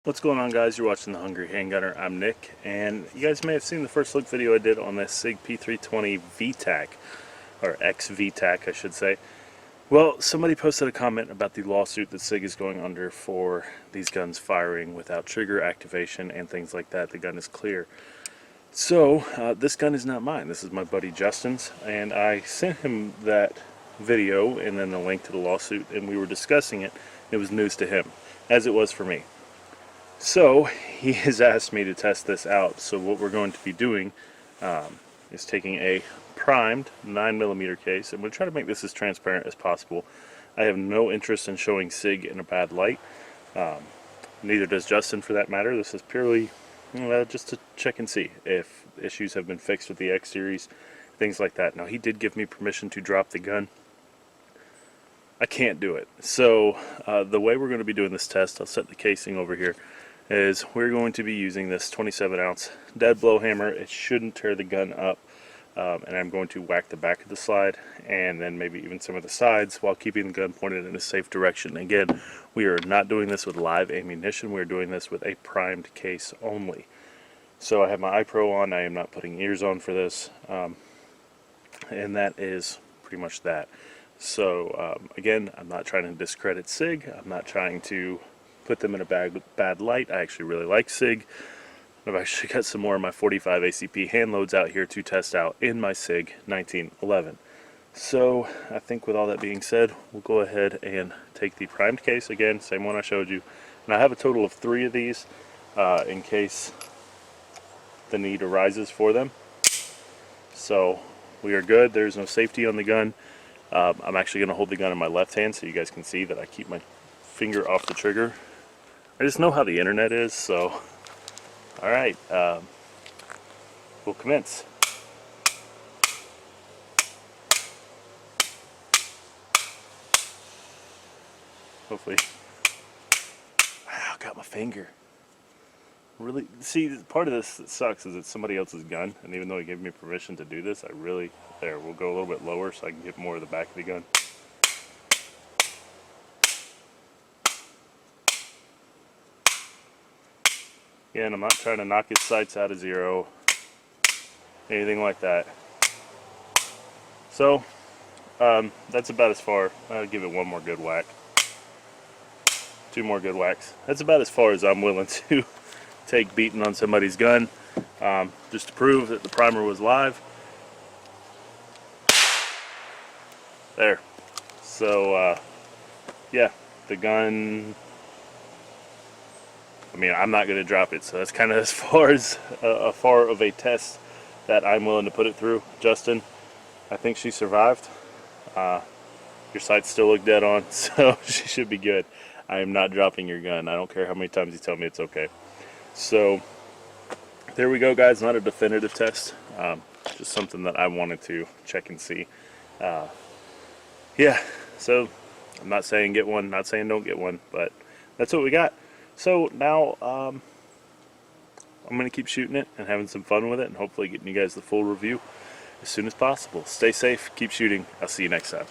What's going on, guys? You're watching The Hungry Handgunner. I'm Nick, and you guys may have seen the first look video I did on this SIG P320 VTAC, or X-VTAC I should say. Well, somebody posted a comment about the lawsuit that SIG is going under for these guns firing without trigger activation and things like that. The gun is clear. So, this gun is not mine. This is my buddy Justin's, and I sent him that video and then the link to the lawsuit, and we were discussing it. It was news to him, as it was for me. So he has asked me to test this out. So what we're going to be doing is taking a primed 9mm case. I'm going to try to make this as transparent as possible. I have no interest in showing SIG in a bad light. Neither does Justin, for that matter. This is purely just to check and see if issues have been fixed with the X series, things like that. Now, he did give me permission to drop the gun. I can't do it. So the way we're going to be doing this test, I'll set the casing over here, is we're going to be using this 27-ounce dead blow hammer. It shouldn't tear the gun up, and I'm going to whack the back of the slide and then maybe even some of the sides while keeping the gun pointed in a safe direction. Again, we are not doing this with live ammunition. We're doing this with a primed case only. So I have my iPro on. I am not putting ears on for this, and that is pretty much that. So again, I'm not trying to discredit SIG. I'm not trying to put them in a bad light. I actually really like SIG. I've actually got some more of my 45 ACP hand loads out here to test out in my SIG 1911. So I think with all that being said, we'll go ahead and take the primed case again, same one I showed you. And I have a total of 3 of these in case the need arises for them. So we are good. There's no safety on the gun. I'm actually going to hold the gun in my left hand so you guys can see that I keep my finger off the trigger. I just know how the internet is, so alright, we'll commence. Hopefully. Wow, got my finger. Really, see, part of this that sucks is it's somebody else's gun, and even though he gave me permission to do this, we'll go a little bit lower so I can get more of the back of the gun. Again, I'm not trying to knock his sights out of zero, anything like that. So, that's about as far. I'll give it one more good whack. 2 more good whacks. That's about as far as I'm willing to take beating on somebody's gun, just to prove that the primer was live. There. So, yeah, the gun, I mean, I'm not going to drop it, so that's kind of as far as far of a test that I'm willing to put it through. Justin, I think she survived. Your sights still look dead on, so she should be good. I am not dropping your gun. I don't care how many times you tell me it's okay. So, there we go, guys. Not a definitive test, just something that I wanted to check and see. Yeah, so I'm not saying get one, not saying don't get one, but that's what we got. So now I'm going to keep shooting it and having some fun with it, and hopefully getting you guys the full review as soon as possible. Stay safe, keep shooting. I'll see you next time.